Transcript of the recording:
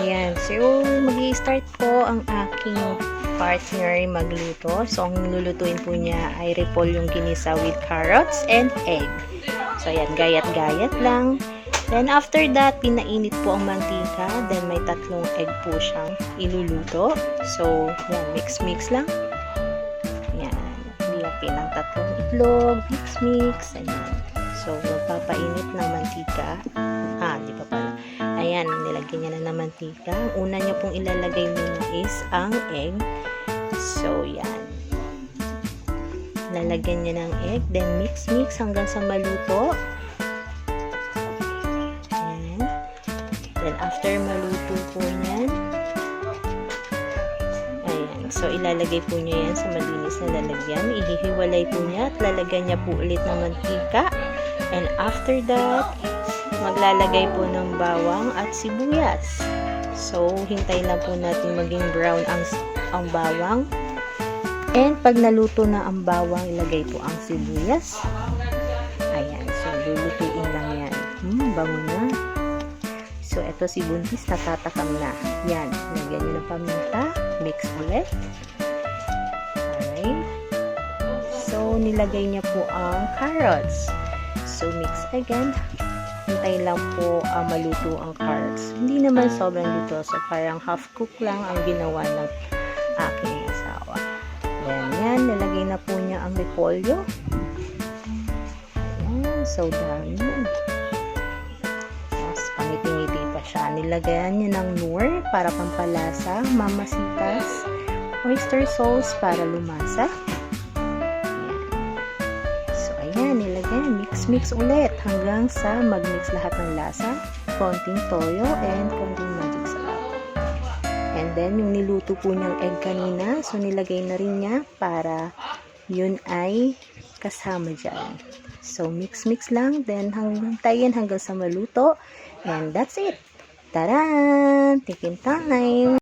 Ayan. So, mag-i-start po ang aking partner magluto. So, ang lulutuin po niya ay repolyo yung ginisa with carrots and egg. So, ayan. Gayat-gayat lang. Then, after that, pinainit po ang mantika. Then, may 3 egg po siyang iluluto. So, yan. Mix-mix lang. Ayan. Biyakin ng 3 itlog. Mix-mix. Ayan. So, magpapainit ng mantika. Di pa pala. Ayan, nilagyan niya na ng mantika. Ang una niya pong ilalagay muna is ang egg. So, yan. Lalagyan niya ng egg. Then, mix-mix hanggang sa maluto. Ayan. Then, after maluto po yan. Ayan. So, ilalagay po niya yan sa malinis na lalagyan. Ihihiwalay po niya at lalagyan niya po ulit ng mantika. And after that, maglalagay po ng bawang at sibuyas. So, hintay lang po natin maging brown ang bawang. And pag naluto na ang bawang, ilagay po ang sibuyas. Ayan. So, lulutuin lang yan. Bango na. So, eto si Buntis, natatakam na. Yan. Lagyan nyo ng paminta. Mix ulit. Alright. So, nilagay niya po ang carrots. So, mix again. Hintay lang po maluto ang carrots. Hindi naman sobrang luto. So, parang half cook lang ang ginawa ng aking asawa. Then, yan. Nilagay na po niya ang repolyo. Ayan. So, dami. Tapos, pangiti-ngiti pa siya. Nilagayan niya ng Knorr para pampalasa. Mamasitas. Oyster sauce para lumasa. Mix ulit hanggang sa mag-mix lahat ng lasa, konting toyo and konting magic sarap. And then yung niluto po niyang egg kanina, so nilagay na rin niya para yun ay kasama dyan. So mix lang, then hintayin hanggang sa maluto, and that's it. Taran! Tikim time!